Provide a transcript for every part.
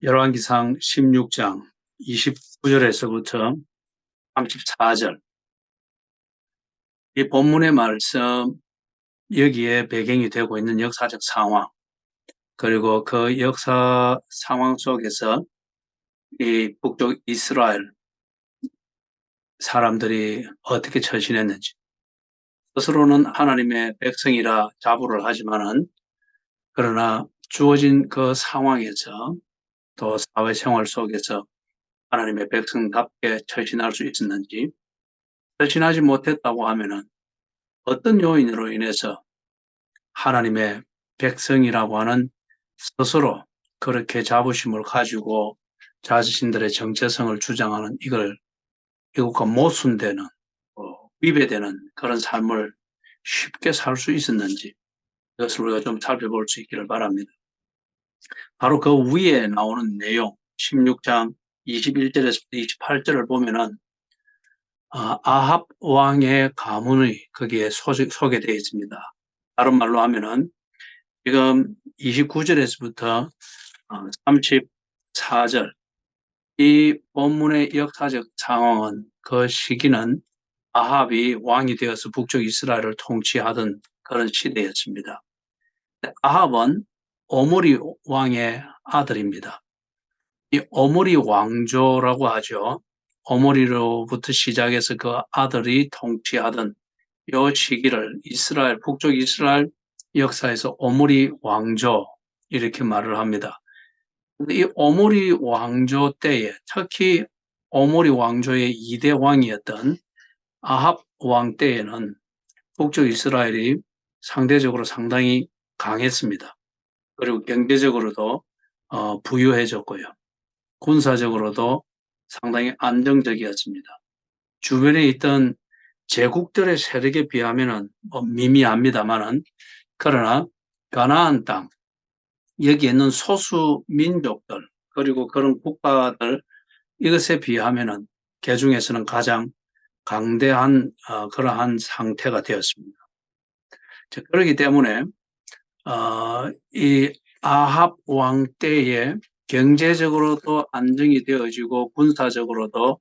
열왕기상 16장 29절에서부터 34절. 이 본문의 말씀, 여기에 배경이 되고 있는 역사적 상황, 그리고 그 역사 상황 속에서 이 북쪽 이스라엘 사람들이 어떻게 처신했는지, 스스로는 하나님의 백성이라 자부를 하지만은, 그러나 주어진 그 상황에서 또 사회생활 속에서 하나님의 백성답게 처신할 수 있었는지, 처신하지 못했다고 하면은 어떤 요인으로 인해서 하나님의 백성이라고 하는 스스로 그렇게 자부심을 가지고 자신들의 정체성을 주장하는 이것과 모순되는, 위배되는 그런 삶을 쉽게 살 수 있었는지, 이것을 우리가 좀 살펴볼 수 있기를 바랍니다. 바로 그 위에 나오는 내용, 16장 21절에서 28절을 보면은 아합 왕의 가문이 거기에 소개되어 있습니다. 다른 말로 하면은 지금 29절에서부터 34절, 이 본문의 역사적 상황은, 그 시기는 아합이 왕이 되어서 북쪽 이스라엘을 통치하던 그런 시대였습니다. 아합은 오므리 왕의 아들입니다. 이 오므리 왕조라고 하죠. 오므리로부터 시작해서 그 아들이 통치하던 이 시기를 북쪽 이스라엘 역사에서 오므리 왕조 이렇게 말을 합니다. 이 오므리 왕조 때에, 특히 오므리 왕조의 2대 왕이었던 아합 왕 때에는 북쪽 이스라엘이 상대적으로 상당히 강했습니다. 그리고 경제적으로도 부유해졌고요. 군사적으로도 상당히 안정적이었습니다. 주변에 있던 제국들의 세력에 비하면은 미미합니다만은, 그러나 가나안 땅, 여기 있는 소수 민족들, 그리고 그런 국가들, 이것에 비하면은 개중에서는 가장 강대한 그러한 상태가 되었습니다. 그렇기 때문에 이 아합 왕 때에 경제적으로도 안정이 되어지고 군사적으로도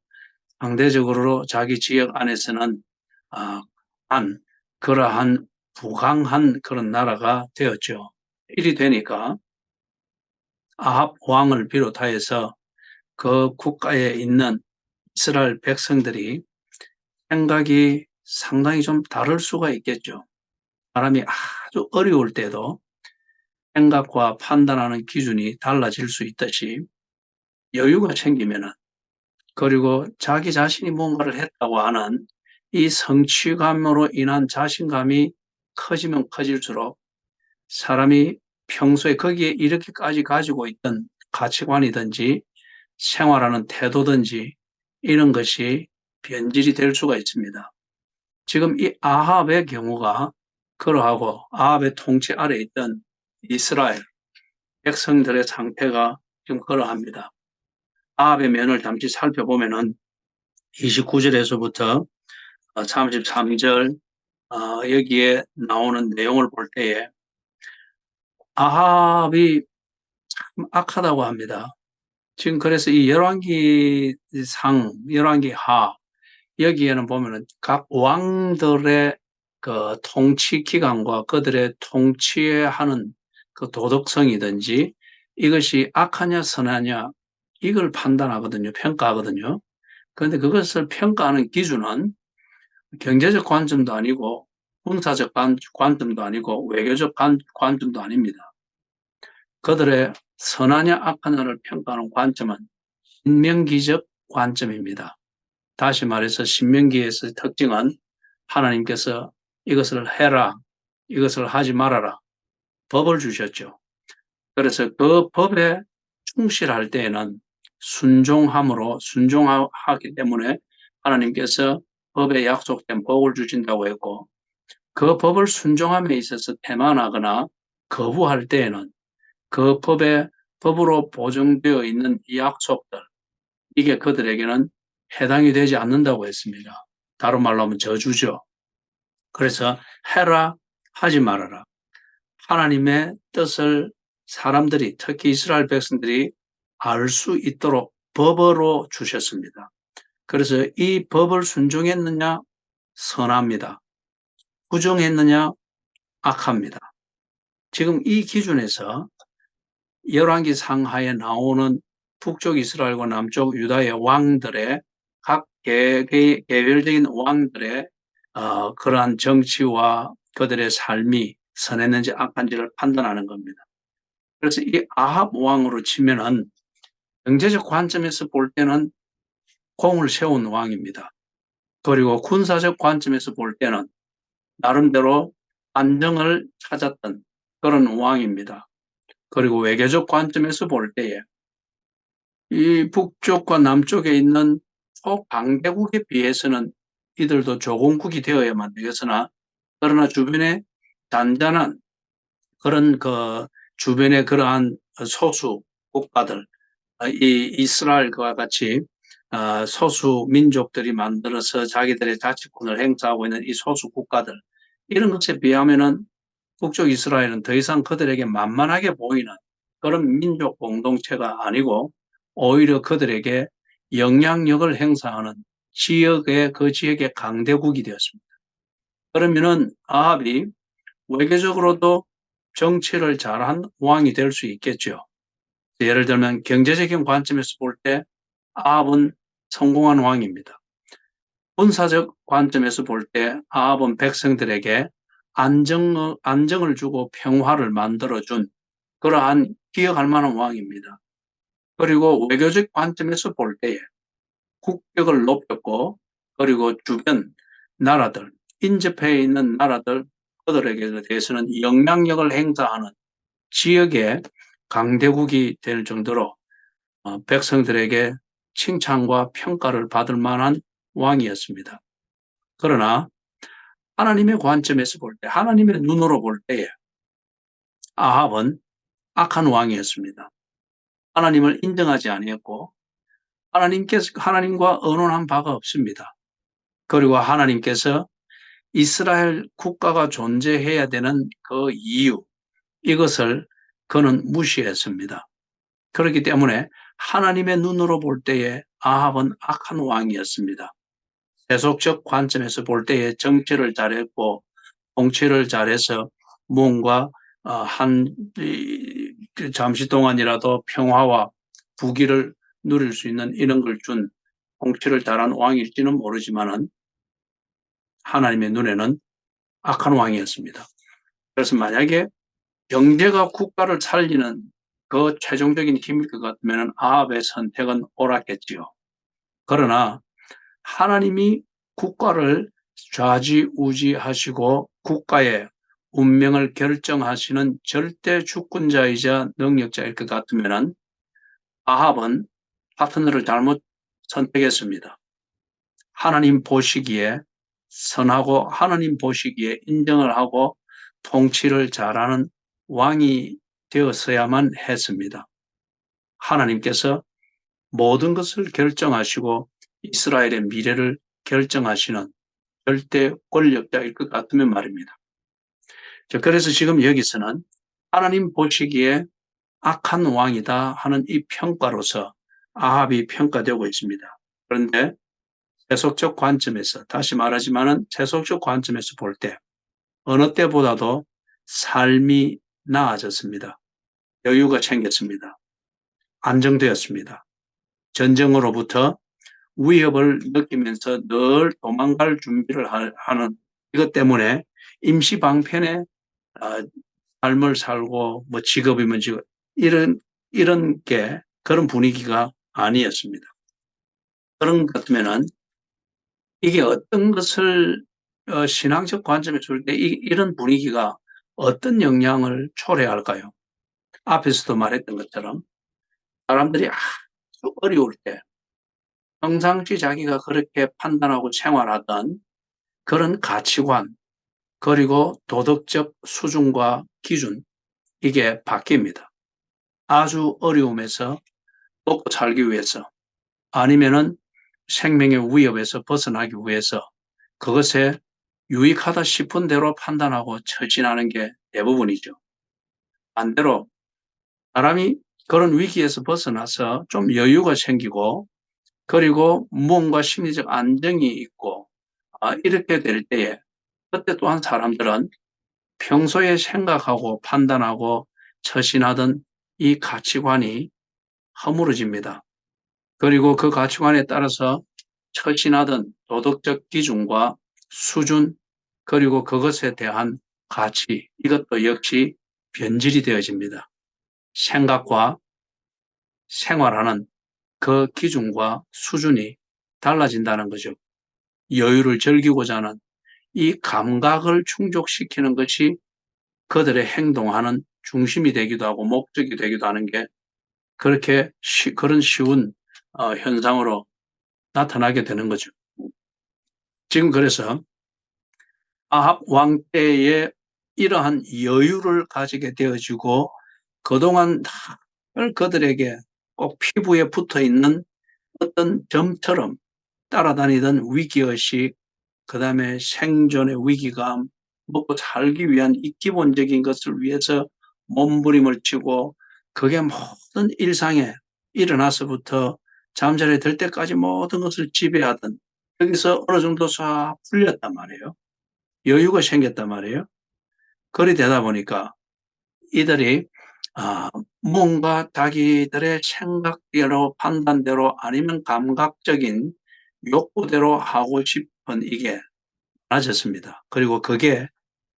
상대적으로 자기 지역 안에서는 한 그러한 부강한 그런 나라가 되었죠. 일이 되니까 아합 왕을 비롯하여서 그 국가에 있는 이스라엘 백성들이 생각이 상당히 좀 다를 수가 있겠죠. 사람이 아주 어려울 때도 생각과 판단하는 기준이 달라질 수 있듯이, 여유가 생기면은, 그리고 자기 자신이 뭔가를 했다고 하는 이 성취감으로 인한 자신감이 커지면 커질수록 사람이 평소에 거기에 이렇게까지 가지고 있던 가치관이든지 생활하는 태도든지 이런 것이 변질이 될 수가 있습니다. 지금 이 아합의 경우가 그러하고, 아합의 통치 아래 있던 이스라엘 백성들의 상태가 좀 그러합니다. 아합의 면을 잠시 살펴보면은 29절에서부터 33절 여기에 나오는 내용을 볼 때에 아합이 참 악하다고 합니다. 지금 그래서 이 열왕기하 여기에는 보면은 각 왕들의 그 통치 기간과 그들의 통치하는 그 도덕성이든지 이것이 악하냐 선하냐 이걸 판단하거든요. 평가하거든요. 그런데 그것을 평가하는 기준은 경제적 관점도 아니고 군사적 관점도 아니고 외교적 관점도 아닙니다. 그들의 선하냐 악하냐를 평가하는 관점은 신명기적 관점입니다. 다시 말해서 신명기에서의 특징은 하나님께서 이것을 해라, 이것을 하지 말아라, 법을 주셨죠. 그래서 그 법에 충실할 때에는 순종하기 때문에 하나님께서 법에 약속된 복을 주신다고 했고, 그 법을 순종함에 있어서 태만하거나 거부할 때에는 그 법으로 보정되어 있는 이 약속들, 이게 그들에게는 해당이 되지 않는다고 했습니다. 다른 말로 하면 저주죠. 그래서 해라, 하지 말아라. 하나님의 뜻을 사람들이, 특히 이스라엘 백성들이 알 수 있도록 법으로 주셨습니다. 그래서 이 법을 순종했느냐 선합니다. 부정했느냐 악합니다. 지금 이 기준에서 열왕기 상하에 나오는 북쪽 이스라엘과 남쪽 유다의 왕들의 각 개별적인 왕들의 그러한 정치와 그들의 삶이 선했는지 악한지를 판단하는 겁니다. 그래서 이 아합 왕으로 치면은 경제적 관점에서 볼 때는 공을 세운 왕입니다. 그리고 군사적 관점에서 볼 때는 나름대로 안정을 찾았던 그런 왕입니다. 그리고 외교적 관점에서 볼 때에 이 북쪽과 남쪽에 있는 초강대국에 비해서는 이들도 조공국이 되어야만 되겠으나 그러나 주변에 단단한 그런 주변의 그러한 소수 국가들 이 이스라엘과 같이 소수 민족들이 만들어서 자기들의 자치권을 행사하고 있는 이 소수 국가들 이런 것에 비하면은 북쪽 이스라엘은 더 이상 그들에게 만만하게 보이는 그런 민족 공동체가 아니고 오히려 그들에게 영향력을 행사하는 그 지역의 강대국이 되었습니다. 그러면은 아합이 외교적으로도 정치를 잘한 왕이 될 수 있겠죠. 예를 들면 경제적인 관점에서 볼 때 아합은 성공한 왕입니다. 군사적 관점에서 볼 때 아합은 백성들에게 안정을 주고 평화를 만들어준 그러한 기억할 만한 왕입니다. 그리고 외교적 관점에서 볼 때에 국격을 높였고 그리고 주변 나라들, 인접해 있는 나라들 그들에게 대해서는 영향력을 행사하는 지역의 강대국이 될 정도로 백성들에게 칭찬과 평가를 받을 만한 왕이었습니다. 그러나 하나님의 관점에서 볼 때, 하나님의 눈으로 볼 때에 아합은 악한 왕이었습니다. 하나님을 인정하지 아니했고 하나님과 언론한 바가 없습니다. 그리고 하나님께서 이스라엘 국가가 존재해야 되는 그 이유, 이것을 그는 무시했습니다. 그렇기 때문에 하나님의 눈으로 볼 때에 아합은 악한 왕이었습니다. 세속적 관점에서 볼 때에 정치를 잘했고 통치를 잘해서 뭔가 잠시 동안이라도 평화와 부귀를 누릴 수 있는 이런 걸 준 통치를 잘한 왕일지는 모르지만은 하나님의 눈에는 악한 왕이었습니다. 그래서 만약에 경제가 국가를 살리는 그 최종적인 힘일 것 같으면 아합의 선택은 옳았겠지요. 그러나 하나님이 국가를 좌지우지하시고 국가의 운명을 결정하시는 절대 주권자이자 능력자일 것 같으면 아합은 파트너를 잘못 선택했습니다. 하나님 보시기에 선하고 하나님 보시기에 인정을 하고 통치를 잘하는 왕이 되었어야만 했습니다. 하나님께서 모든 것을 결정하시고 이스라엘의 미래를 결정하시는 절대 권력자일 것 같으면 말입니다. 그래서 지금 여기서는 하나님 보시기에 악한 왕이다 하는 이 평가로서 아합이 평가되고 있습니다. 그런데 세속적 관점에서 다시 말하지만은 세속적 관점에서 볼 때 어느 때보다도 삶이 나아졌습니다. 여유가 생겼습니다. 안정되었습니다. 전쟁으로부터 위협을 느끼면서 늘 도망갈 준비를 하는 이것 때문에 임시 방편에 삶을 살고 뭐 직업이면 직업 이런 게 그런 분위기가 아니었습니다. 그런 것 같으면은 이게 어떤 것을 신앙적 관점에서 볼 때 이런 분위기가 어떤 영향을 초래할까요? 앞에서도 말했던 것처럼 사람들이 아주 어려울 때 평상시 자기가 그렇게 판단하고 생활하던 그런 가치관 그리고 도덕적 수준과 기준 이게 바뀝니다. 아주 어려움에서 먹고 살기 위해서 아니면은 생명의 위협에서 벗어나기 위해서 그것에 유익하다 싶은 대로 판단하고 처신하는 게 대부분이죠. 반대로 사람이 그런 위기에서 벗어나서 좀 여유가 생기고 그리고 무언가 심리적 안정이 있고 이렇게 될 때에 그때 또한 사람들은 평소에 생각하고 판단하고 처신하던 이 가치관이 허물어집니다. 그리고 그 가치관에 따라서 처신하던 도덕적 기준과 수준 그리고 그것에 대한 가치 이것도 역시 변질이 되어집니다. 생각과 생활하는 그 기준과 수준이 달라진다는 거죠. 여유를 즐기고자 하는 이 감각을 충족시키는 것이 그들의 행동하는 중심이 되기도 하고 목적이 되기도 하는 게 그렇게 그런 쉬운 현상으로 나타나게 되는 거죠. 지금 그래서 아합 왕 때에 이러한 여유를 가지게 되어지고 그동안 늘 그들에게 꼭 피부에 붙어 있는 어떤 점처럼 따라다니던 위기의식, 그 다음에 생존의 위기감, 먹고 살기 위한 이 기본적인 것을 위해서 몸부림을 치고 그게 모든 일상에 일어나서부터 잠자리에 들 때까지 모든 것을 지배하던 여기서 어느 정도 싹 풀렸단 말이에요. 여유가 생겼단 말이에요. 그리 되다 보니까 이들이 아, 뭔가 자기들의 생각대로 판단대로 아니면 감각적인 욕구대로 하고 싶은 이게 많아졌습니다. 그리고 그게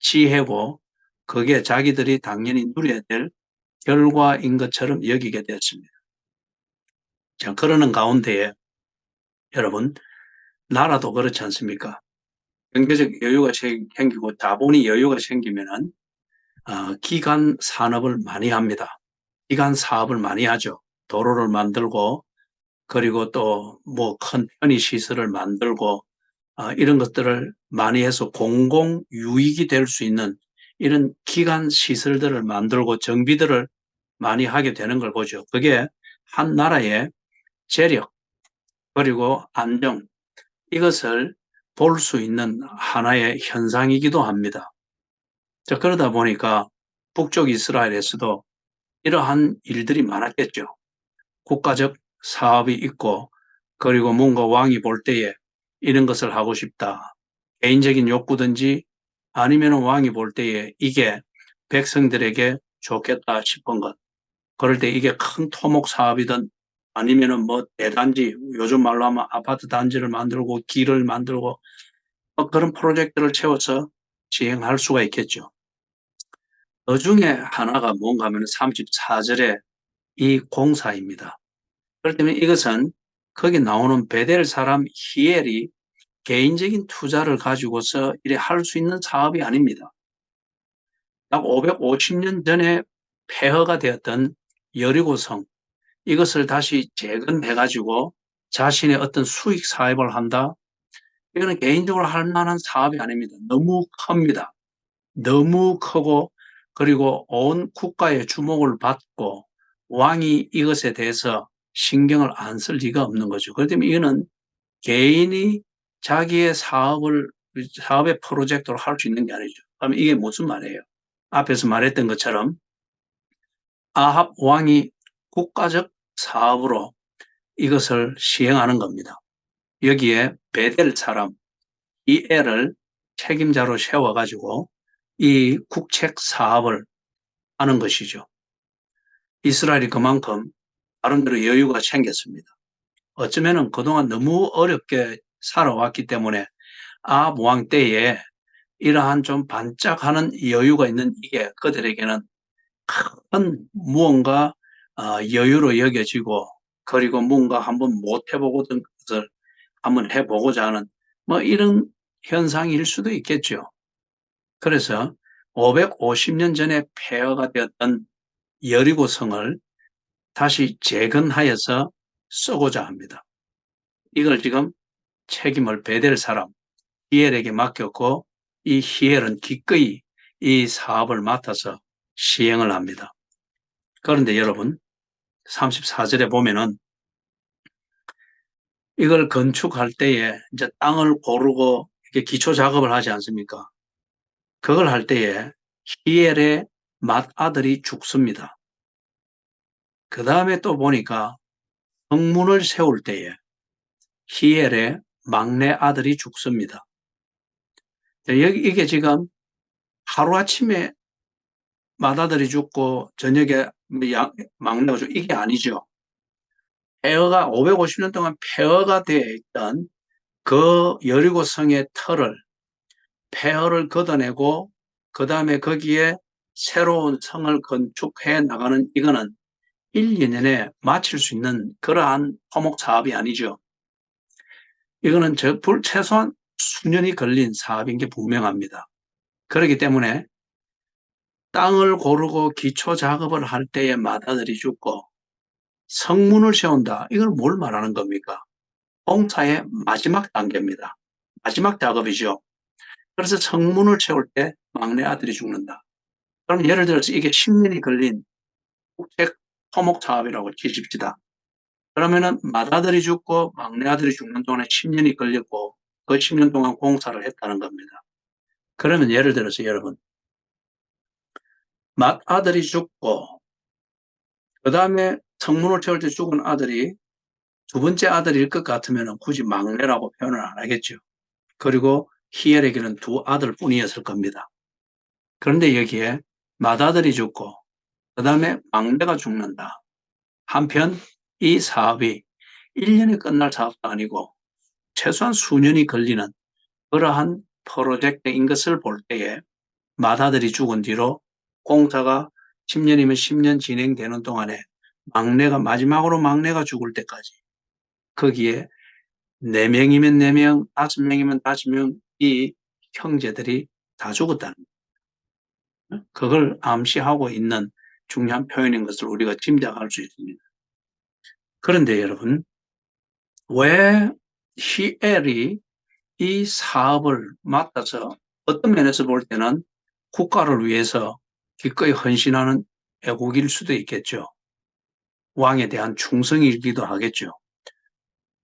지혜고 그게 자기들이 당연히 누려야 될 결과인 것처럼 여기게 되었습니다. 자, 그러는 가운데에 여러분 나라도 그렇지 않습니까? 경제적 여유가 생기고 자본이 여유가 생기면은 기간 산업을 많이 합니다. 기간 사업을 많이 하죠. 도로를 만들고 그리고 또 뭐 큰 편의 시설을 만들고 이런 것들을 많이 해서 공공 유익이 될 수 있는 이런 기간 시설들을 만들고 정비들을 많이 하게 되는 걸 보죠. 그게 한 나라의 재력 그리고 안정 이것을 볼 수 있는 하나의 현상이기도 합니다. 자, 그러다 보니까 북쪽 이스라엘에서도 이러한 일들이 많았겠죠. 국가적 사업이 있고 그리고 뭔가 왕이 볼 때에 이런 것을 하고 싶다. 개인적인 욕구든지 아니면 왕이 볼 때에 이게 백성들에게 좋겠다 싶은 것. 그럴 때 이게 큰 토목 사업이든 아니면은 뭐 대단지 요즘 말로 하면 아파트 단지를 만들고 길을 만들고 그런 프로젝트를 채워서 시행할 수가 있겠죠. 그 중에 하나가 뭔가 하면 34절의 이 공사입니다. 그렇기 때문에 이것은 거기 나오는 베델 사람 히엘이 개인적인 투자를 가지고서 이래 할 수 있는 사업이 아닙니다. 약 550년 전에 폐허가 되었던 여리고성 이것을 다시 재건해가지고 자신의 어떤 수익 사업을 한다. 이거는 개인적으로 할 만한 사업이 아닙니다. 너무 큽니다. 너무 크고 그리고 온 국가의 주목을 받고 왕이 이것에 대해서 신경을 안 쓸 리가 없는 거죠. 그렇기 때문에 이거는 개인이 자기의 사업의 프로젝트로 할 수 있는 게 아니죠. 그럼 이게 무슨 말이에요? 앞에서 말했던 것처럼 아합 왕이 국가적 사업으로 이것을 시행하는 겁니다. 여기에 베델 사람 이 애를 책임자로 세워가지고 이 국책 사업을 하는 것이죠. 이스라엘이 그만큼 나름대로 여유가 생겼습니다. 어쩌면은 그동안 너무 어렵게 살아왔기 때문에 아합 왕 때에 이러한 좀 반짝하는 여유가 있는 이게 그들에게는 큰 무언가 여유로 여겨지고 그리고 뭔가 한번 못 해보고던 것을 한번 해보고자 하는 뭐 이런 현상일 수도 있겠죠. 그래서 550년 전에 폐허가 되었던 여리고성을 다시 재건하여서 쓰고자 합니다. 이걸 지금 책임을 베델 사람 히엘에게 맡겼고 이 히엘은 기꺼이 이 사업을 맡아서 시행을 합니다. 그런데 여러분 34절에 보면은 이걸 건축할 때에 이제 땅을 고르고 이렇게 기초 작업을 하지 않습니까? 그걸 할 때에 히엘의 맏아들이 죽습니다. 그 다음에 또 보니까 성문을 세울 때에 히엘의 막내 아들이 죽습니다. 이게 지금 하루아침에 맏아들이 죽고 저녁에 막내가 죽고 이게 아니죠. 폐허가 550년 동안 폐허가 되어 있던 그 여리고 성의 털을 폐허를 걷어내고 그 다음에 거기에 새로운 성을 건축해 나가는 이거는 1, 2년에 마칠 수 있는 그러한 토목 사업이 아니죠. 이거는 최소한 수년이 걸린 사업인 게 분명합니다. 그렇기 때문에 땅을 고르고 기초 작업을 할 때에 맏아들이 죽고 성문을 세운다. 이걸 뭘 말하는 겁니까? 공사의 마지막 단계입니다. 마지막 작업이죠. 그래서 성문을 세울 때 막내 아들이 죽는다. 그럼 예를 들어서 이게 10년이 걸린 국책 토목 사업이라고 치십시다. 그러면은 맏아들이 죽고 막내 아들이 죽는 동안에 10년이 걸렸고 그 10년 동안 공사를 했다는 겁니다. 그러면 예를 들어서 여러분 맏아들이 죽고 그 다음에 성문을 채울 때 죽은 아들이 두 번째 아들일 것 같으면 굳이 막내라고 표현을 안 하겠죠. 그리고 히엘에게는 두 아들뿐이었을 겁니다. 그런데 여기에 맏아들이 죽고 그 다음에 막내가 죽는다. 한편 이 사업이 1년에 끝날 사업도 아니고 최소한 수년이 걸리는 그러한 프로젝트인 것을 볼 때에 맏아들이 죽은 뒤로 공사가 10년이면 10년 진행되는 동안에 마지막으로 막내가 죽을 때까지 거기에 4명이면 4명, 5명이면 5명 이 형제들이 다 죽었다는 거예요. 그걸 암시하고 있는 중요한 표현인 것을 우리가 짐작할 수 있습니다. 그런데 여러분, 왜 히엘이 이 사업을 맡아서 어떤 면에서 볼 때는 국가를 위해서 기꺼이 헌신하는 애국일 수도 있겠죠. 왕에 대한 충성이기도 하겠죠.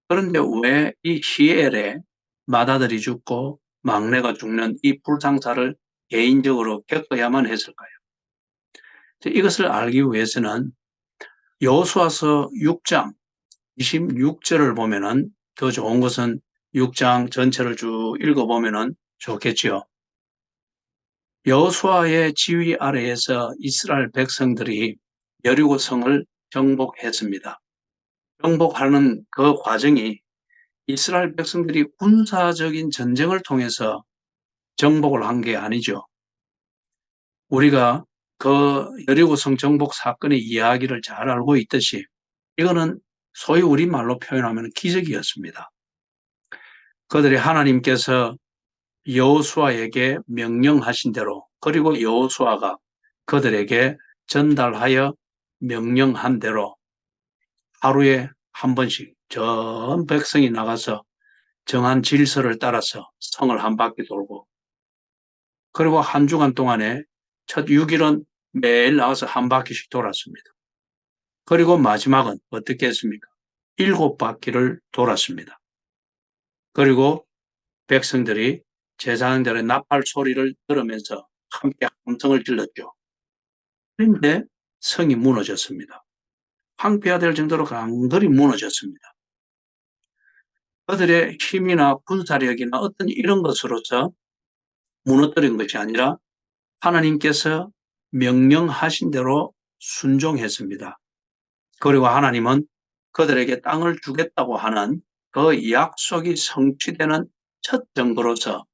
그런데 왜 이 히엘의 맏아들이 죽고 막내가 죽는 이 불상사를 개인적으로 겪어야만 했을까요? 이것을 알기 위해서는 여호수아서 6장 26절을 보면은 더 좋은 것은 6장 전체를 쭉 읽어보면은 좋겠지요. 여호수아의 지휘 아래에서 이스라엘 백성들이 여리고 성을 정복했습니다. 정복하는 그 과정이 이스라엘 백성들이 군사적인 전쟁을 통해서 정복을 한 게 아니죠. 우리가 그 여리고성 정복 사건의 이야기를 잘 알고 있듯이 이거는 소위 우리말로 표현하면 기적이었습니다. 그들이 하나님께서 여호수아에게 명령하신 대로 그리고 여호수아가 그들에게 전달하여 명령한 대로 하루에 한 번씩 전 백성이 나가서 정한 질서를 따라서 성을 한 바퀴 돌고 그리고 한 주간 동안에 첫 6일은 매일 나와서 한 바퀴씩 돌았습니다. 그리고 마지막은 어떻게 했습니까? 7바퀴를 돌았습니다. 그리고 백성들이 제사장들의 나팔 소리를 들으면서 함께 함성을 질렀죠. 그런데 성이 무너졌습니다. 황폐화 될 정도로 강건히 무너졌습니다. 그들의 힘이나 군사력이나 어떤 이런 것으로서 무너뜨린 것이 아니라 하나님께서 명령하신 대로 순종했습니다. 그리고 하나님은 그들에게 땅을 주겠다고 하는 그 약속이 성취되는 첫 증거로서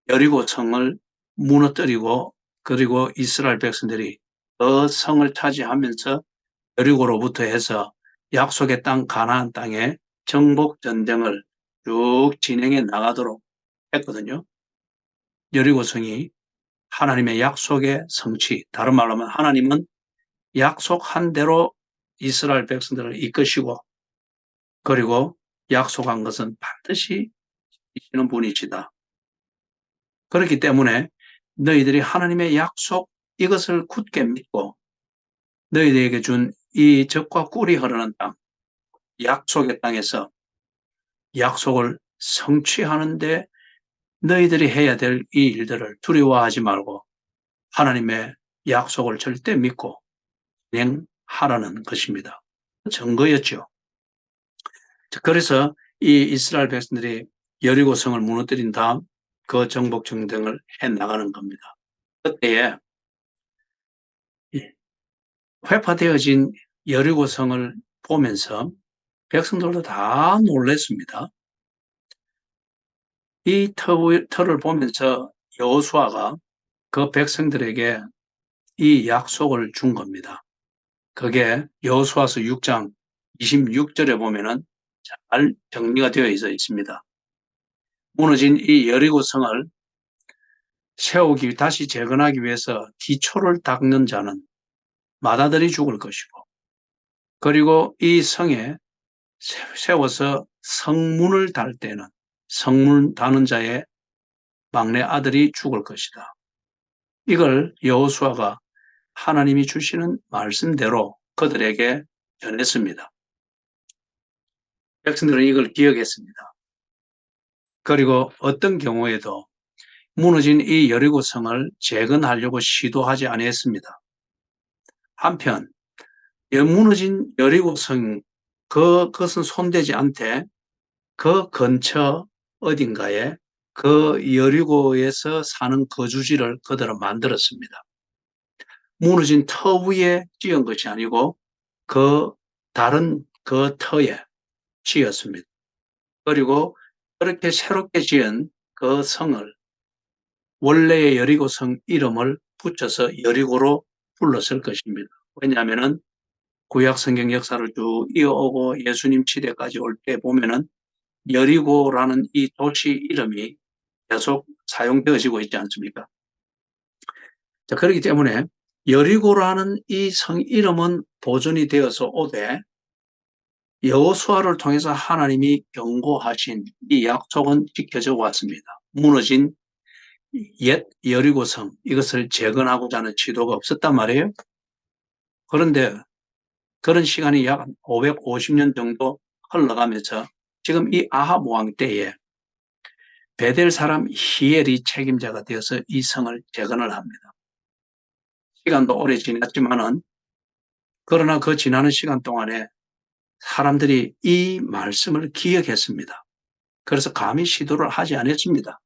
여리고 성을 무너뜨리고 그리고 이스라엘 백성들이 그 성을 차지하면서 여리고로부터 해서 약속의 땅 가나안 땅에 정복 전쟁을 쭉 진행해 나가도록 했거든요. 여리고 성이 하나님의 약속의 성취, 다른 말로 하면 하나님은 약속한 대로 이스라엘 백성들을 이끄시고 그리고 약속한 것은 반드시 지키시는 분이시다. 그렇기 때문에 너희들이 하나님의 약속 이것을 굳게 믿고 너희들에게 준 이 젖과 꿀이 흐르는 땅, 약속의 땅에서 약속을 성취하는데 너희들이 해야 될 이 일들을 두려워하지 말고 하나님의 약속을 절대 믿고 하라는 것입니다. 증거였죠. 그래서 이 이스라엘 백성들이 여리고성을 무너뜨린 다음 그 정복 전쟁을 해 나가는 겁니다. 그때에 회파되어진 여리고성을 보면서 백성들도 다 놀랐습니다. 이 터를 보면서 여호수아가 그 백성들에게 이 약속을 준 겁니다. 그게 여호수아서 6장 26절에 보면은 잘 정리가 되어 있습니다. 무너진 이 여리고성을 세우기, 다시 재건하기 위해서 기초를 닦는 자는 맏아들이 죽을 것이고, 그리고 이 성에 세워서 성문을 달 때는 성문 다는 자의 막내 아들이 죽을 것이다. 이걸 여호수아가 하나님이 주시는 말씀대로 그들에게 전했습니다. 백성들은 이걸 기억했습니다. 그리고 어떤 경우에도 무너진 이 여리고성을 재건하려고 시도하지 아니했습니다. 한편 무너진 여리고성 그것은 손대지 않되 그 근처 어딘가에 그 여리고에서 사는 거주지를 그들은 만들었습니다. 무너진 터 위에 지은 것이 아니고 그 다른 그 터에 지었습니다. 그리고 그렇게 새롭게 지은 그 성을 원래의 여리고성 이름을 붙여서 여리고로 불렀을 것입니다. 왜냐하면은 구약 성경 역사를 쭉 이어오고 예수님 시대까지 올 때 보면은 여리고라는 이 도시 이름이 계속 사용되어지고 있지 않습니까? 자, 그렇기 때문에 여리고라는 이 성 이름은 보존이 되어서 오되 여호수아를 통해서 하나님이 경고하신 이 약속은 지켜져 왔습니다. 무너진 옛 여리고성 이것을 재건하고자 하는 지도가 없었단 말이에요. 그런데 그런 시간이 약 550년 정도 흘러가면서 지금 이 아합 왕 때에 베델 사람 히엘이 책임자가 되어서 이 성을 재건을 합니다. 시간도 오래 지났지만은 그러나 그 지나는 시간 동안에 사람들이 이 말씀을 기억했습니다. 그래서 감히 시도를 하지 않았습니다.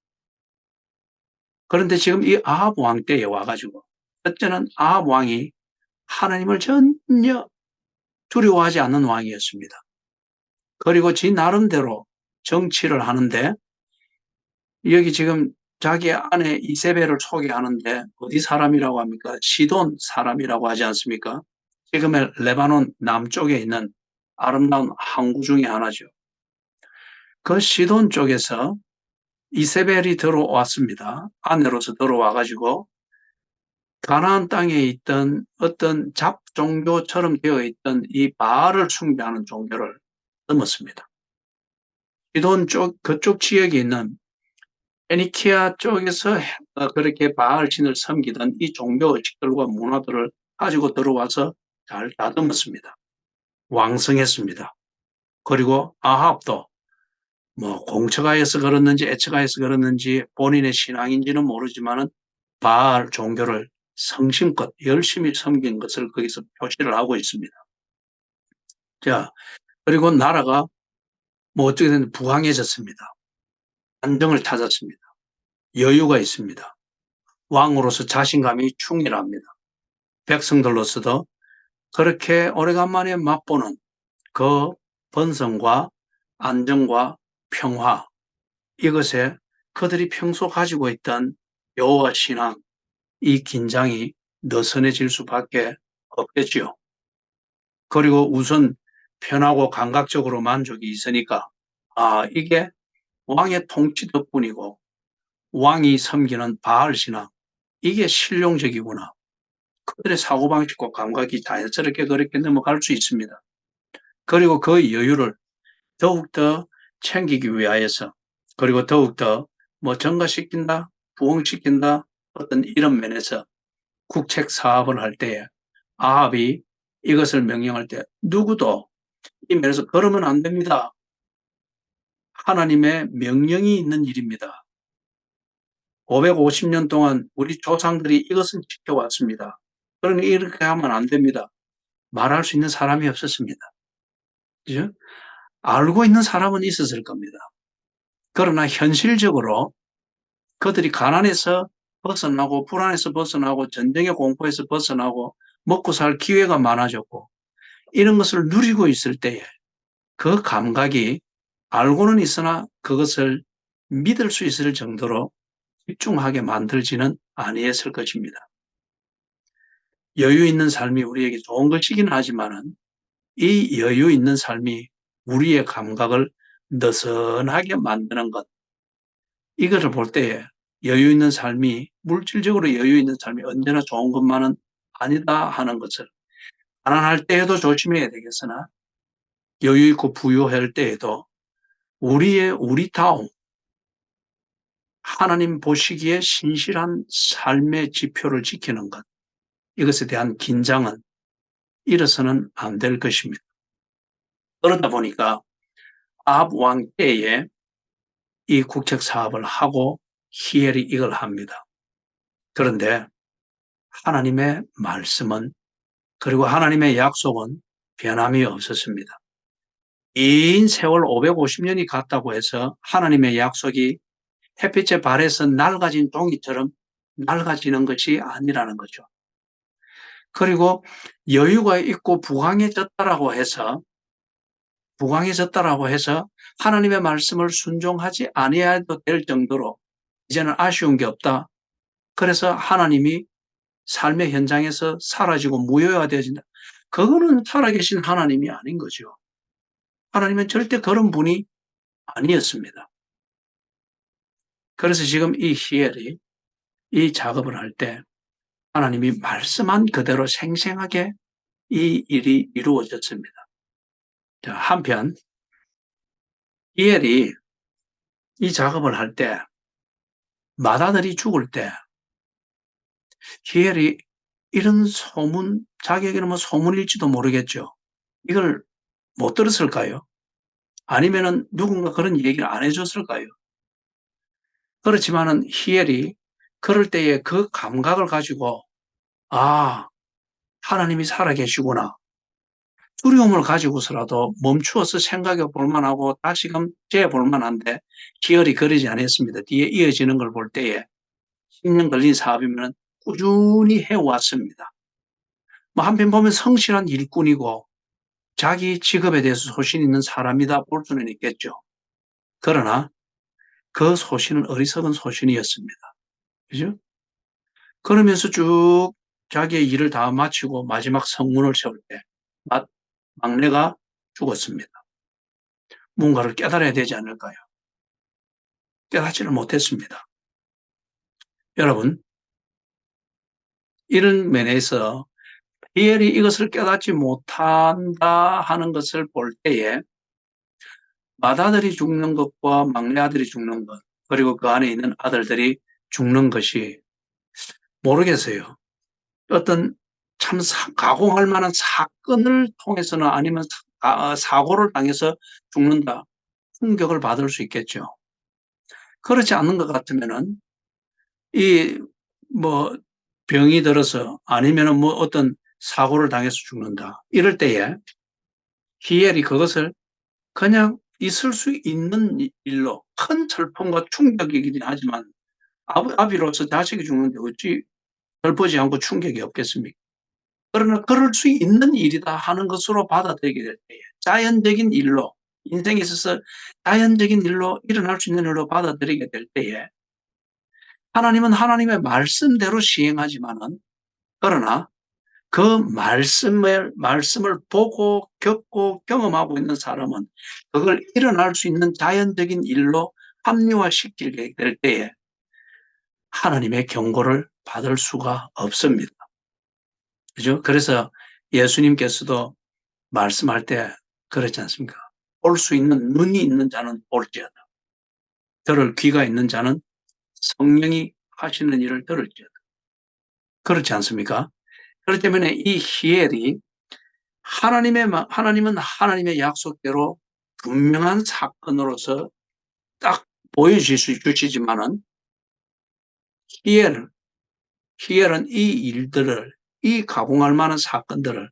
그런데 지금 이 아합 왕 때에 와가지고 첫째는 아합 왕이 하나님을 전혀 두려워하지 않는 왕이었습니다. 그리고 지 나름대로 정치를 하는데 여기 지금 자기 아내 이세벨을 소개하는데 어디 사람이라고 합니까? 시돈 사람이라고 하지 않습니까? 지금의 레바논 남쪽에 있는 아름다운 항구 중에 하나죠. 그 시돈 쪽에서 이세벨이 들어왔습니다. 아내로서 들어와가지고 가나안 땅에 있던 어떤 잡종교처럼 되어 있던 이 바알을 숭배하는 종교를 넘었습니다. 시돈 쪽 그쪽 지역에 있는 페니키아 쪽에서 그렇게 바알 신을 섬기던 이 종교 의식들과 문화들을 가지고 들어와서 잘 다듬었습니다. 왕성했습니다. 그리고 아합도 뭐 공처가해서 그렇는지 애처가해서 그렇는지 본인의 신앙인지는 모르지만은 바알 종교를 성심껏 열심히 섬긴 것을 거기서 표시를 하고 있습니다. 자, 그리고 나라가 뭐 어떻게든 부강해졌습니다. 안정을 찾았습니다. 여유가 있습니다. 왕으로서 자신감이 충실합니다. 백성들로서도 그렇게 오래간만에 맛보는 그 번성과 안정과 평화, 이것에 그들이 평소 가지고 있던 여호와 신앙, 이 긴장이 느슨해질 수밖에 없겠지요. 그리고 우선 편하고 감각적으로 만족이 있으니까 이게 왕의 통치 덕분이고 왕이 섬기는 바알 신앙, 이게 실용적이구나. 그들의 사고방식과 감각이 자연스럽게 그렇게 넘어갈 수 있습니다. 그리고 그 여유를 더욱더 챙기기 위하여서, 그리고 더욱더 뭐 증가시킨다, 부흥시킨다, 어떤 이런 면에서 국책 사업을 할 때에 아합이 이것을 명령할 때 누구도 이 면에서 그러면 안 됩니다. 하나님의 명령이 있는 일입니다. 550년 동안 우리 조상들이 이것은 지켜왔습니다. 그러니 이렇게 하면 안 됩니다. 말할 수 있는 사람이 없었습니다. 그죠? 알고 있는 사람은 있었을 겁니다. 그러나 현실적으로 그들이 가난에서 벗어나고 불안에서 벗어나고 전쟁의 공포에서 벗어나고 먹고 살 기회가 많아졌고 이런 것을 누리고 있을 때에 그 감각이 알고는 있으나 그것을 믿을 수 있을 정도로 집중하게 만들지는 아니했을 것입니다. 여유 있는 삶이 우리에게 좋은 것이긴 하지만은 이 여유 있는 삶이 우리의 감각을 느슨하게 만드는 것, 이것을 볼 때에 여유 있는 삶이, 물질적으로 여유 있는 삶이 언제나 좋은 것만은 아니다 하는 것을, 가난할 때에도 조심해야 되겠으나 여유 있고 부유할 때에도 우리다움, 하나님 보시기에 신실한 삶의 지표를 지키는 것, 이것에 대한 긴장은 잃어서는 안 될 것입니다. 그러다 보니까 아합 왕 때에 이 국책 사업을 하고 히엘이 이걸 합니다. 그런데 하나님의 말씀은, 그리고 하나님의 약속은 변함이 없었습니다. 긴 세월 550년이 갔다고 해서 하나님의 약속이 햇빛에 발해서 낡아진 종이처럼 낡아지는 것이 아니라는 거죠. 그리고 여유가 있고 부강해졌다라고 해서 하나님의 말씀을 순종하지 아니해도 될 정도로 이제는 아쉬운 게 없다. 그래서 하나님이 삶의 현장에서 사라지고 무효화되어진다. 그거는 살아계신 하나님이 아닌 거죠. 하나님은 절대 그런 분이 아니었습니다. 그래서 지금 이 히엘이 이 작업을 할 때 하나님이 말씀한 그대로 생생하게 이 일이 이루어졌습니다. 자, 한편 히엘이 이 작업을 할 때 맏아들이 죽을 때 히엘이 이런 소문, 자기에게는 뭐 소문일지도 모르겠죠. 이걸 못 들었을까요? 아니면은 누군가 그런 얘기를 안 해줬을까요? 그렇지만은 히엘이 그럴 때에 그 감각을 가지고 아, 하나님이 살아계시구나. 두려움을 가지고서라도 멈추어서 생각해 볼 만하고 다시금 재볼 만한데 히엘이 그러지 않았습니다. 뒤에 이어지는 걸 볼 때에 10년 걸린 사업이면 꾸준히 해왔습니다. 뭐 한편 보면 성실한 일꾼이고 자기 직업에 대해서 소신 있는 사람이다 볼 수는 있겠죠. 그러나 그 소신은 어리석은 소신이었습니다. 그죠? 그러면서 쭉 자기의 일을 다 마치고 마지막 성문을 세울 때 막내가 죽었습니다. 뭔가를 깨달아야 되지 않을까요? 깨닫지를 못했습니다. 여러분, 이런 면에서 히엘이 이것을 깨닫지 못한다 하는 것을 볼 때에 맏아들이 죽는 것과 막내 아들이 죽는 것, 그리고 그 안에 있는 아들들이 죽는 것이 모르겠어요. 어떤 참 가공할 만한 사건을 통해서는 아니면 사고를 당해서 죽는다. 충격을 받을 수 있겠죠. 그렇지 않는 것 같으면은 이 뭐 병이 들어서 아니면은 뭐 어떤 사고를 당해서 죽는다. 이럴 때에 히엘이 그것을 그냥 있을 수 있는 일로 큰 슬픔과 충격이긴 하지만 아비로서 자식이 죽는데 어찌 별보지 않고 충격이 없겠습니까? 그러나 그럴 수 있는 일이다 하는 것으로 받아들이게 될 때에 자연적인 일로 인생에 있어서 자연적인 일로 일어날 수 있는 일로 받아들이게 될 때에 하나님은 하나님의 말씀대로 시행하지만은 그러나 그 말씀을 보고 겪고 경험하고 있는 사람은 그걸 일어날 수 있는 자연적인 일로 합리화시키게 될 때에 하나님의 경고를 받을 수가 없습니다. 그죠? 그래서 예수님께서도 말씀할 때 그렇지 않습니까? 볼 수 있는 눈이 있는 자는 볼지어다. 들을 귀가 있는 자는 성령이 하시는 일을 들을지어다. 그렇지 않습니까? 그렇기 때문에 이 히엘이 하나님은 하나님의 약속대로 분명한 사건으로서 딱 보여주시지만은 히엘은 이 일들을, 이 가공할 만한 사건들을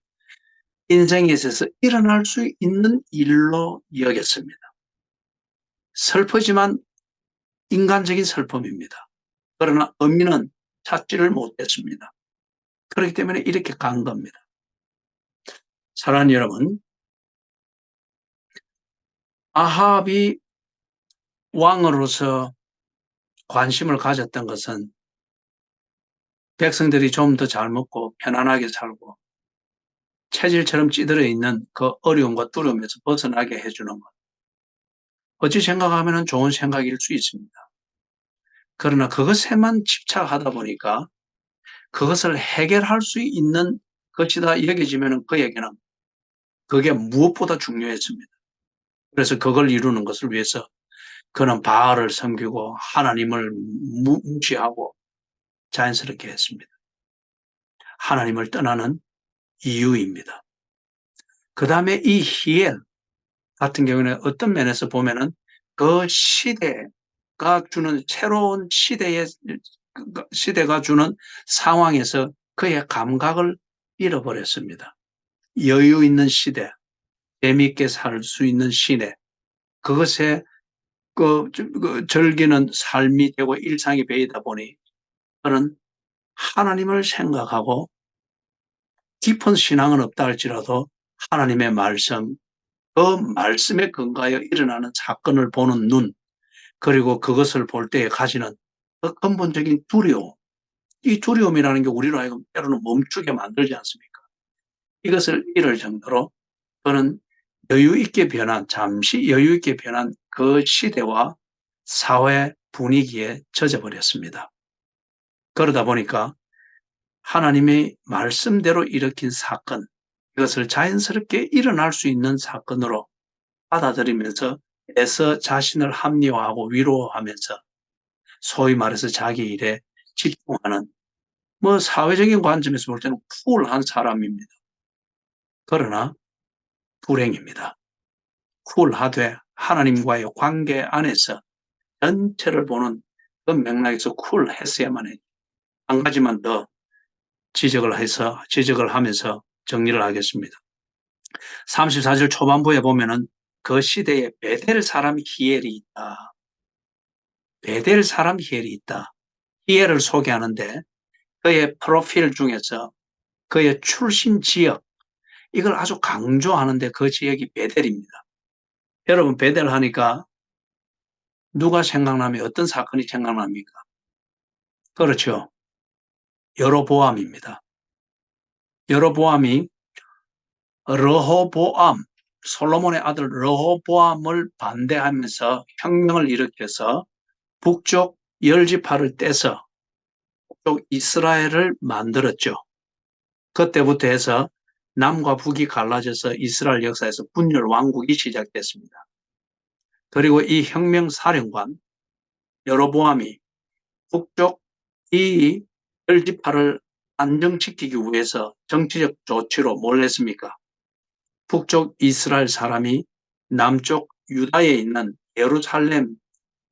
인생에 있어서 일어날 수 있는 일로 여겼습니다. 슬프지만 인간적인 슬픔입니다. 그러나 의미는 찾지를 못했습니다. 그렇기 때문에 이렇게 간 겁니다. 사랑하는 여러분, 아합이 왕으로서 관심을 가졌던 것은 백성들이 좀 더 잘 먹고 편안하게 살고 체질처럼 찌들어 있는 그 어려움과 두려움에서 벗어나게 해주는 것. 어찌 생각하면 좋은 생각일 수 있습니다. 그러나 그것에만 집착하다 보니까 그것을 해결할 수 있는 것이다 여겨지면 그에게는 그게 무엇보다 중요했습니다. 그래서 그걸 이루는 것을 위해서 그는 바알을 섬기고 하나님을 무시하고 자연스럽게 했습니다. 하나님을 떠나는 이유입니다. 그 다음에 이 히엘 같은 경우는 어떤 면에서 보면은 그 시대가 주는 새로운 시대가 주는 상황에서 그의 감각을 잃어버렸습니다. 여유 있는 시대, 재미있게 살 수 있는 시대, 그것에 즐기는 삶이 되고 일상이 배이다 보니 그는 하나님을 생각하고 깊은 신앙은 없다 할지라도 하나님의 말씀, 그 말씀에 근거하여 일어나는 사건을 보는 눈, 그리고 그것을 볼 때에 가지는 그 근본적인 두려움, 이 두려움이라는 게 우리로 하여금 때로는 멈추게 만들지 않습니까? 이것을 잃을 정도로 그는 잠시 여유 있게 변한 그 시대와 사회 분위기에 젖어버렸습니다. 그러다 보니까 하나님의 말씀대로 일으킨 사건, 이것을 자연스럽게 일어날 수 있는 사건으로 받아들이면서 애써 자신을 합리화하고 위로하면서 소위 말해서 자기 일에 집중하는 사회적인 관점에서 볼 때는 쿨한 사람입니다. 그러나 불행입니다. 쿨하되 하나님과의 관계 안에서 전체를 보는 그 맥락에서 쿨했어야만 해요. 한 가지만 더 지적을 하면서 정리를 하겠습니다. 34절 초반부에 보면은 그 시대에 베델 사람 히엘이 있다. 베델 사람 히엘이 있다. 히엘을 소개하는데 그의 프로필 중에서 그의 출신 지역, 이걸 아주 강조하는데 그 지역이 베델입니다. 여러분, 베델 하니까 누가 생각나면 어떤 사건이 생각납니까? 그렇죠. 여로보암입니다. 여로보암이 솔로몬의 아들 르호보암을 반대하면서 혁명을 일으켜서 북쪽 10지파를 떼서 북쪽 이스라엘을 만들었죠. 그때부터 해서 남과 북이 갈라져서 이스라엘 역사에서 분열 왕국이 시작됐습니다. 그리고 이 혁명 사령관 여로보암이 북쪽 이 10지파를 안정시키기 위해서 정치적 조치로 뭘 했습니까? 북쪽 이스라엘 사람이 남쪽 유다에 있는 예루살렘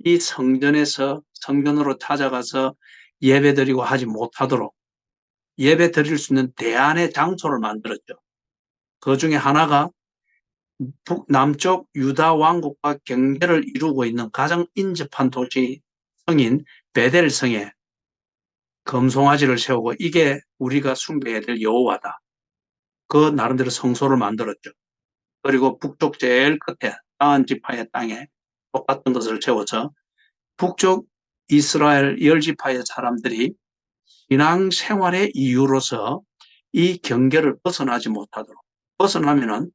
이 성전으로 찾아가서 예배드리고 하지 못하도록 예배드릴 수 있는 대안의 장소를 만들었죠. 그 중에 하나가 남쪽 유다 왕국과 경계를 이루고 있는 가장 인접한 도시 성인 베델성에 금송아지를 세우고 이게 우리가 숭배해야 될 여호와다. 그 나름대로 성소를 만들었죠. 그리고 북쪽 제일 끝에 다한 지파의 땅에 똑같은 것을 세워서 북쪽 이스라엘 10지파의 사람들이 신앙생활의 이유로서 이 경계를 벗어나지 못하도록, 벗어나면은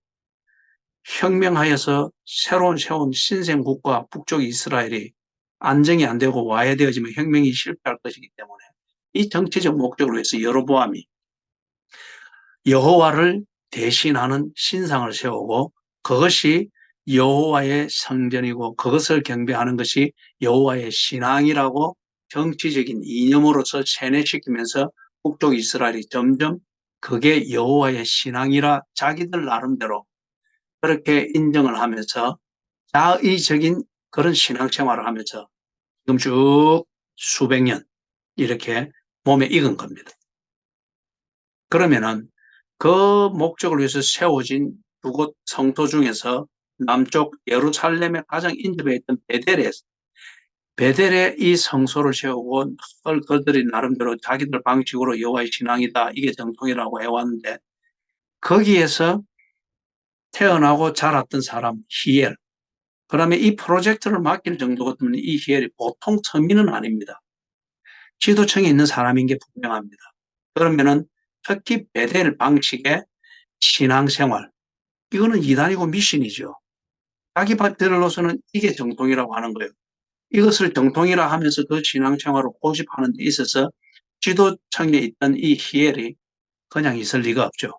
혁명하여서 새로운 세운 신생국가 북쪽 이스라엘이 안정이 안 되고 와해되어지면 혁명이 실패할 것이기 때문에 이 정치적 목적으로 해서 여로보암이 여호와를 대신하는 신상을 세우고 그것이 여호와의 성전이고 그것을 경배하는 것이 여호와의 신앙이라고 정치적인 이념으로서 세뇌시키면서 북쪽 이스라엘이 점점 그게 여호와의 신앙이라 자기들 나름대로 그렇게 인정을 하면서 자의적인 그런 신앙생활을 하면서 지금 쭉 수백 년 이렇게 몸에 익은 겁니다. 그러면은 그 목적을 위해서 세워진 두 곳 성소 중에서 남쪽 예루살렘에 가장 인접해 있던 베델에 이 성소를 세우고 그들이 나름대로 자기들 방식으로 여호와의 신앙이다, 이게 정통이라고 해왔는데, 거기에서 태어나고 자랐던 사람 히엘, 그다음에 이 프로젝트를 맡길 정도 같으면 이 히엘이 보통 서민은 아닙니다. 지도층에 있는 사람인 게 분명합니다. 그러면은 특히 베델 방식의 신앙생활, 이거는 이단이고 미신이죠. 자기 들로서는 이게 정통이라고 하는 거예요. 이것을 정통이라 하면서 그 신앙생활을 고집하는 데 있어서 지도층에 있던 이 히엘이 그냥 있을 리가 없죠.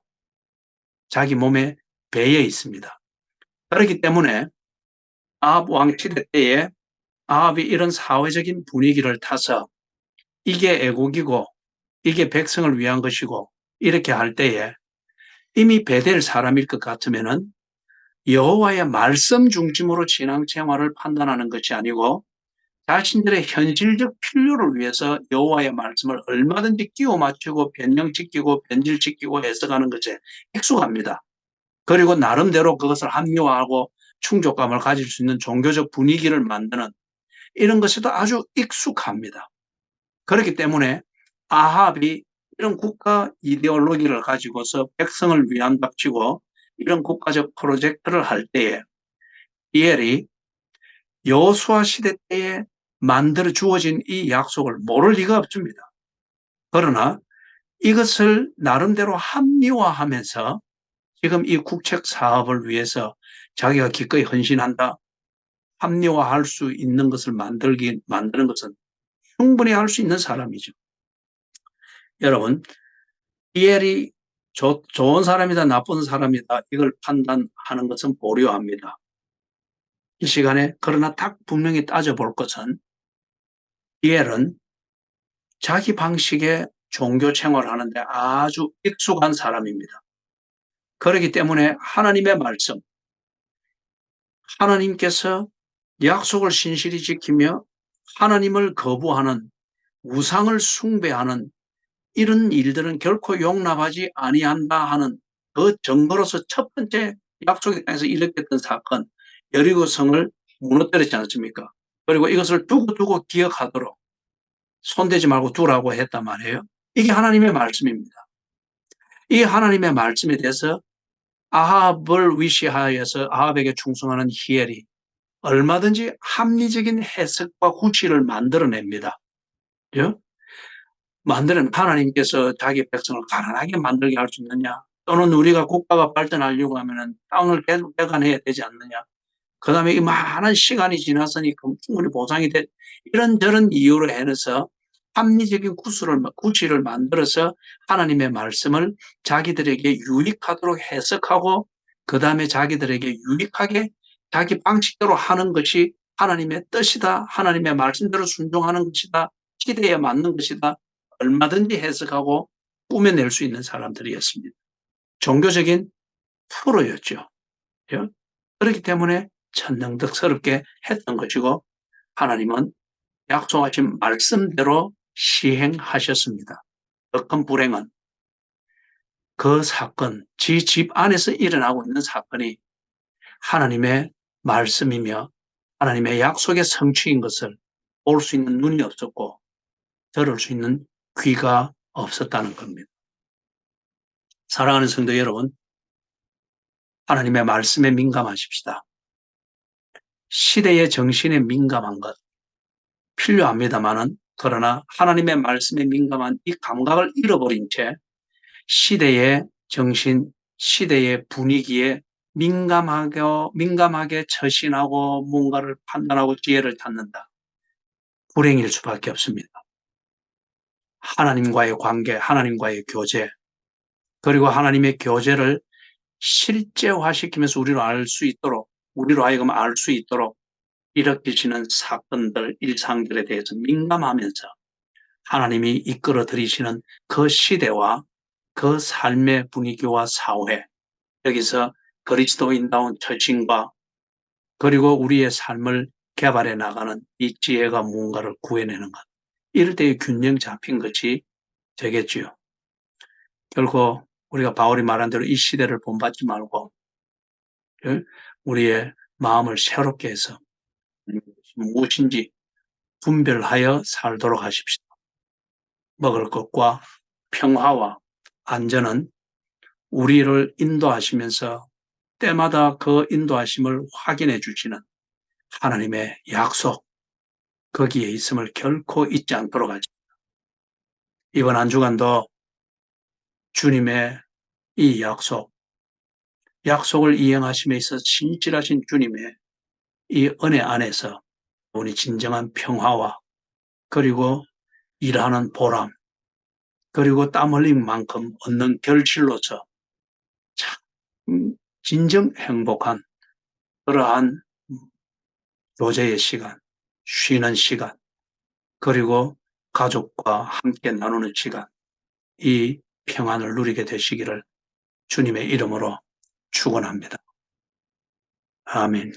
자기 몸에 배에 있습니다. 그렇기 때문에 아합 왕 시대 때에 아합이 이런 사회적인 분위기를 타서 이게 애국이고 이게 백성을 위한 것이고 이렇게 할 때에 이미 베델 사람일 것 같으면은 여호와의 말씀 중심으로 신앙생활을 판단하는 것이 아니고 자신들의 현실적 필요를 위해서 여호와의 말씀을 얼마든지 끼워 맞추고 변형시키고 변질시키고 해석하는 것에 익숙합니다. 그리고 나름대로 그것을 합리화하고 충족감을 가질 수 있는 종교적 분위기를 만드는 이런 것에도 아주 익숙합니다. 그렇기 때문에 아합이 이런 국가 이데올로기를 가지고서 백성을 위한답시고 이런 국가적 프로젝트를 할 때에 히엘이 여호수아 시대 때에 만들어 주어진 이 약속을 모를 리가 없습니다. 그러나 이것을 나름대로 합리화하면서 지금 이 국책 사업을 위해서 자기가 기꺼이 헌신한다, 합리화할 수 있는 것을 만드는 것은 충분히 할 수 있는 사람이죠. 여러분, 히엘이 좋은 사람이다, 나쁜 사람이다, 이걸 판단하는 것은 보류합니다. 이 시간에 그러나 딱 분명히 따져볼 것은 히엘은 자기 방식의 종교 생활을 하는데 아주 익숙한 사람입니다. 그렇기 때문에 하나님의 말씀, 하나님께서 약속을 신실히 지키며 하나님을 거부하는, 우상을 숭배하는 이런 일들은 결코 용납하지 아니한다 하는 그 증거로서 첫 번째 약속의 땅에서 일으켰던 사건, 여리고성을 무너뜨렸지 않습니까? 그리고 이것을 두고 기억하도록 손대지 말고 두라고 했단 말이에요. 이게 하나님의 말씀입니다. 이 하나님의 말씀에 대해서 아합을 위시하여서 아합에게 충성하는 히엘이 얼마든지 합리적인 해석과 구실을 만들어냅니다. 그죠? 하나님께서 자기 백성을 가난하게 만들게 할 수 있느냐? 또는 우리가 국가가 발전하려고 하면은 땅을 계속 배관해야 되지 않느냐? 그 다음에 이 많은 시간이 지났으니 충분히 보상이 이런저런 이유로 해서 합리적인 구실을 만들어서 하나님의 말씀을 자기들에게 유익하도록 해석하고 그 다음에 자기들에게 유익하게 자기 방식대로 하는 것이 하나님의 뜻이다. 하나님의 말씀대로 순종하는 것이다. 시대에 맞는 것이다. 얼마든지 해석하고 꾸며낼 수 있는 사람들이었습니다. 종교적인 프로였죠. 그렇기 때문에 천능덕스럽게 했던 것이고 하나님은 약속하신 말씀대로 시행하셨습니다. 더 큰 불행은 그 사건, 지 집 안에서 일어나고 있는 사건이 하나님의 말씀이며 하나님의 약속의 성취인 것을 볼 수 있는 눈이 없었고 들을 수 있는 귀가 없었다는 겁니다. 사랑하는 성도 여러분, 하나님의 말씀에 민감하십시다. 시대의 정신에 민감한 것 필요합니다만은 그러나 하나님의 말씀에 민감한 이 감각을 잃어버린 채 시대의 정신, 시대의 분위기에 민감하게 처신하고 뭔가를 판단하고 지혜를 찾는다. 불행일 수밖에 없습니다. 하나님과의 관계, 하나님과의 교제, 그리고 하나님의 교제를 실제화시키면서 우리로 하여금 알 수 있도록 일으키시는 사건들, 일상들에 대해서 민감하면서 하나님이 이끌어 들이시는 그 시대와 그 삶의 분위기와 사회, 여기서 그리스도인다운 처신과 그리고 우리의 삶을 개발해 나가는 이 지혜가 무언가를 구해내는 것. 이럴 때의 균형 잡힌 것이 되겠지요. 결코 우리가 바울이 말한 대로 이 시대를 본받지 말고 우리의 마음을 새롭게 해서 무엇인지 분별하여 살도록 하십시오. 먹을 것과 평화와 안전은 우리를 인도하시면서 때마다 그 인도하심을 확인해 주시는 하나님의 약속, 거기에 있음을 결코 잊지 않도록 하십시오. 이번 한 주간도 주님의 이 약속을 이행하심에 있어서 신실하신 주님의 이 은혜 안에서 우리 진정한 평화와 그리고 일하는 보람 그리고 땀 흘린 만큼 얻는 결실로서 참 진정 행복한 그러한 교제의 시간, 쉬는 시간, 그리고 가족과 함께 나누는 시간, 이 평안을 누리게 되시기를 주님의 이름으로 축원합니다. 아멘.